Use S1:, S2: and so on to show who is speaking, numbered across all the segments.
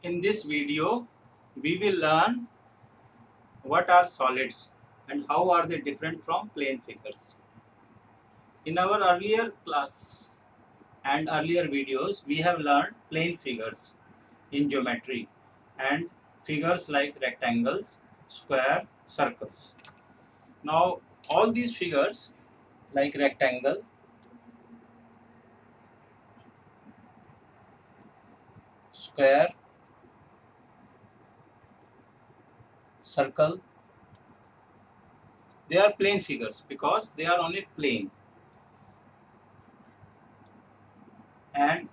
S1: In this video, we will learn what are solids and how are they different from plane figures. In our earlier class and earlier videos, we have learned plane figures in geometry and figures like rectangles, square, circles. Now, all these figures like rectangle, square, circle, they are plane figures because they are on a plane, and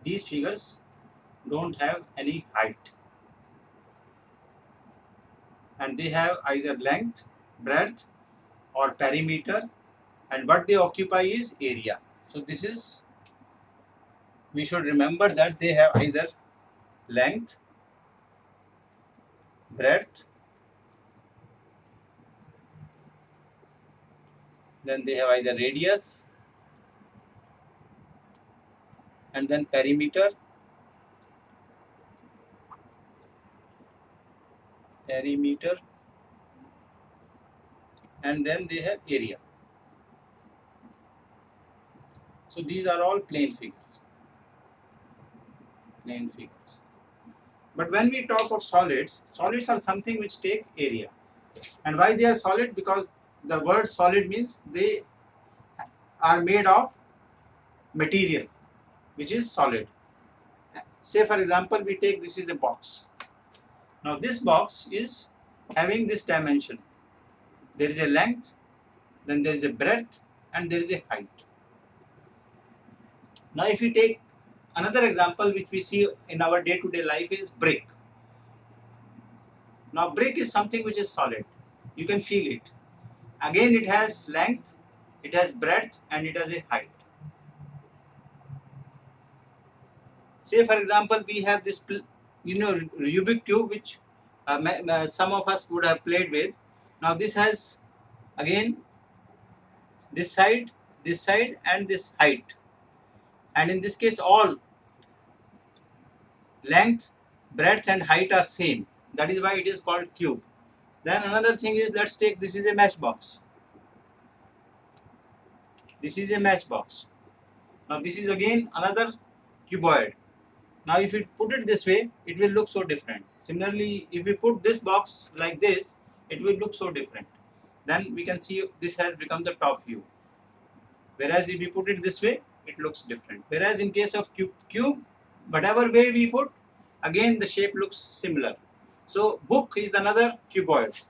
S1: these figures don't have any height, and they have either length, breadth or perimeter, and what they occupy is area. So this is, we should remember that they have either length, breadth, then they have either radius, and then perimeter, and then they have area. So these are all plane figures. But when we talk of solids, solids are something which take area. And why they are solid? Because the word solid means they are made of material which is solid. Say for example, we take this is a box. Now this box is having this dimension. There is a length, then there is a breadth, and there is a height. Now if we take another example which we see in our day-to-day life is brick. Now brick is something which is solid. You can feel it. Again it has length, it has breadth, and it has a height. Say for example, we have this Rubik cube which some of us would have played with. Now this has again this side, and this height, and in this case all length, breadth and height are same. That is why it is called cube. Then another thing is, let's take this is a matchbox. This is a matchbox. Now this is again another cuboid. Now if we put it this way, it will look so different. Similarly, if we put this box like this, it will look so different. Then we can see this has become the top view. Whereas if we put it this way, it looks different. Whereas in case of cube, whatever way we put, again the shape looks similar. So book is another cuboid.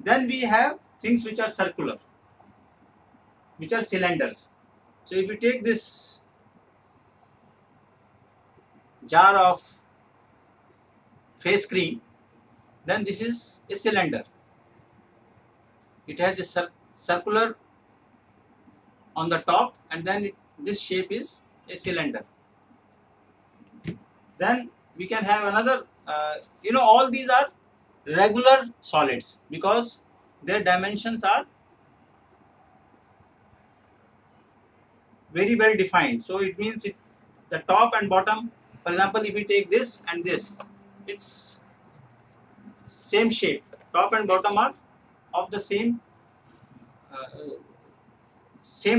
S1: Then we have things which are circular, which are cylinders. So if we take this jar of face cream, then this is a cylinder. It has a circular on the top, and then this shape is a cylinder. Then we can have another, all these are regular solids because their dimensions are very well defined. So it means the top and bottom, for example, if we take this and this, it's same shape. Top and bottom are of the same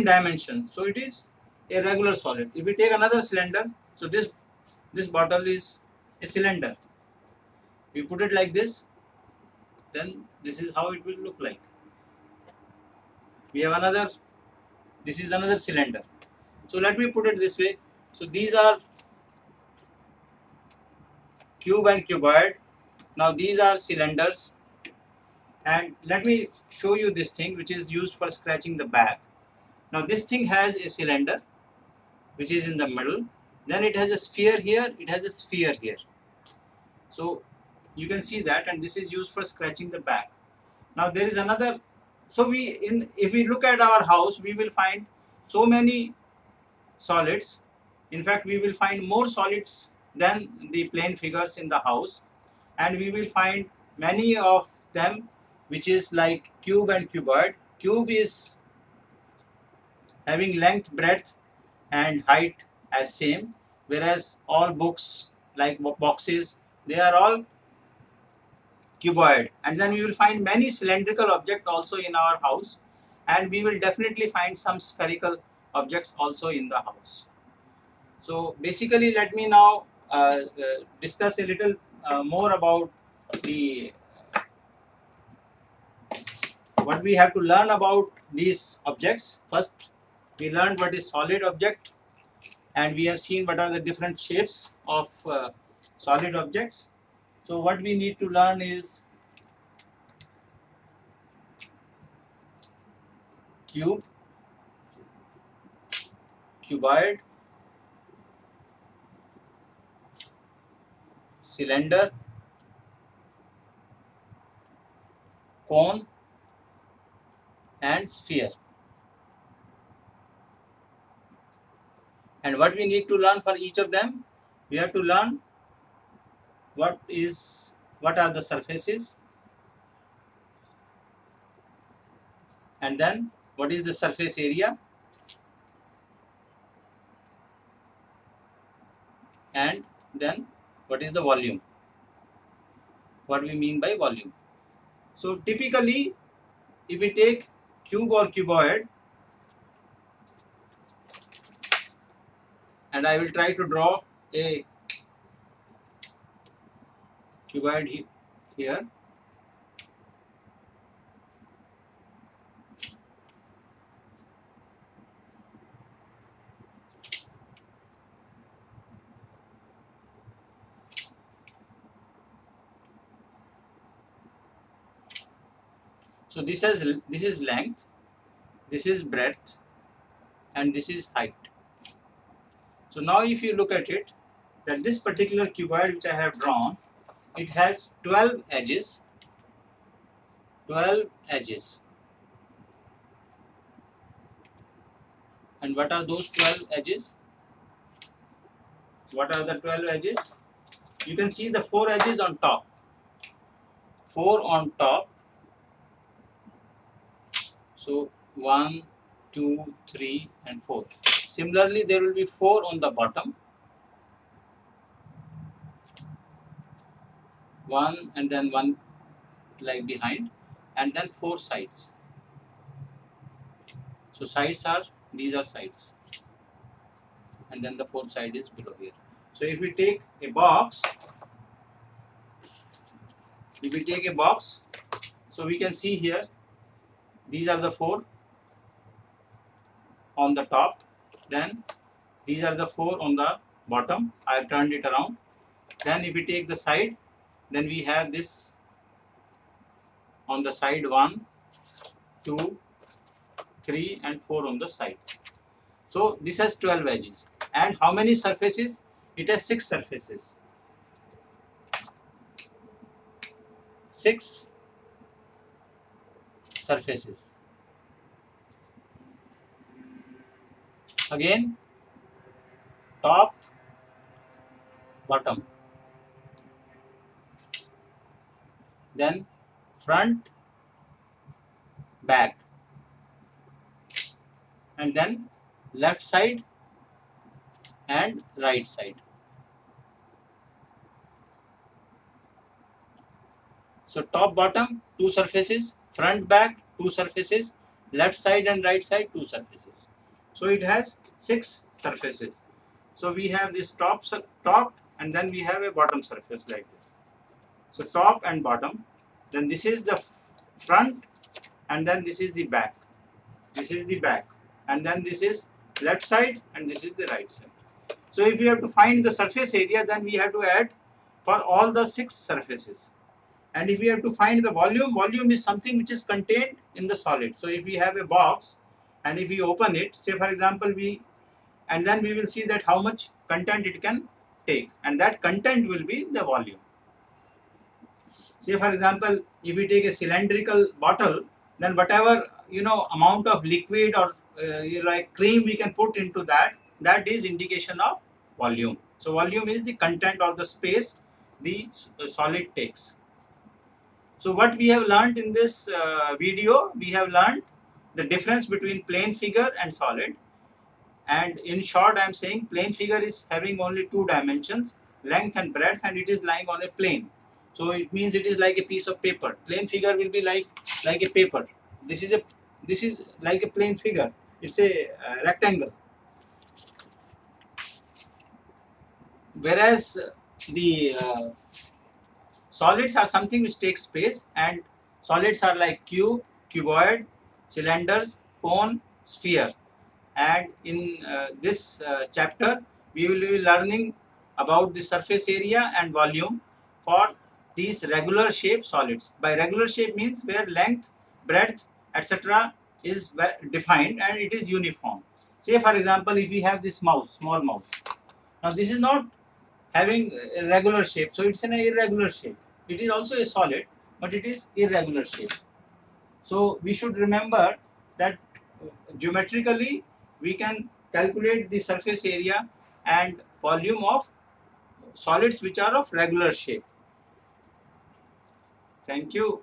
S1: dimensions. So it is a regular solid. If we take another cylinder, so this bottle is a cylinder. We put it like this, then this is how it will look like. We have another, this is another cylinder. So let me put it this way. So these are cube and cuboid. Now these are cylinders. And let me show you this thing which is used for scratching the back. Now this thing has a cylinder which is in the middle. Then it has a sphere here, it has a sphere here. So you can see that, and this is used for scratching the back. Now there is another, so if we look at our house, we will find so many solids. In fact, we will find more solids than the plane figures in the house, and we will find many of them which is like cube and cuboid. Cube is having length, breadth and height as same, whereas all books like boxes, they are all cuboid. And then we will find many cylindrical objects also in our house, and we will definitely find some spherical objects also in the house. So basically, let me now discuss a little more about the what we have to learn about these objects. First, we learned what is solid object, and we have seen what are the different shapes of solid objects. So what we need to learn is cube, cuboid, cylinder, cone, and sphere. And what we need to learn for each of them, we have to learn what are the surfaces, and then what is the surface area, and then what is the volume, what we mean by volume. So typically, if we take cube or cuboid, and I will try to draw a cuboid here. So this is length, this is breadth, and this is height. So now if you look at it, that this particular cuboid which I have drawn, it has 12 edges. 12 edges. And what are those 12 edges? What are the 12 edges? You can see the 4 edges on top. 4 on top. So 1, 2, 3, and 4. Similarly, there will be 4 on the bottom. 1 and then 1 like behind, and then 4 sides. So sides are, these are sides, and then the 4th side is below here. So if we take a box, so we can see here, these are the 4 on the top, then these are the 4 on the bottom. I have turned it around. Then if we take the side, then we have this on the side, 1, 2, 3, and 4 on the sides. So this has 12 edges. And how many surfaces? It has 6 surfaces. 6 surfaces. Again, top, bottom, then front, back, and then left side and right side. So top, bottom, 2 surfaces, front, back, 2 surfaces, left side and right side, 2 surfaces. So it has 6 surfaces. So we have this top, and then we have a bottom surface like this. So top and bottom, then this is the front, and then this is the back. This is the back, and then this is left side, and this is the right side. So if we have to find the surface area, then we have to add for all the 6 surfaces. And if we have to find the volume, volume is something which is contained in the solid. So if we have a box, and if we open it, say for example, and then we will see that how much content it can take, and that content will be the volume. Say for example, if we take a cylindrical bottle, then whatever amount of liquid or like cream we can put into that, that is indication of volume. So volume is the content or the space the solid takes. So what we have learned in this video, we have learned the difference between plane figure and solid, And in short, I am saying plane figure is having only two dimensions, length and breadth, and it is lying on a plane. So it means it is like a piece of paper. Plane figure will be like a paper. This is like a plane figure. It's a rectangle. Whereas the solids are something which takes space, and solids are like cube, cuboid, cylinders, cone, sphere. And in this chapter we will be learning about the surface area and volume for these regular shape solids. By regular shape means where length, breadth, etc. is defined and it is uniform. Say for example, if we have this mouse, small mouse. Now this is not having a regular shape, so it's an irregular shape. It is also a solid, but it is irregular shape. So we should remember that geometrically we can calculate the surface area and volume of solids which are of regular shape. Thank you.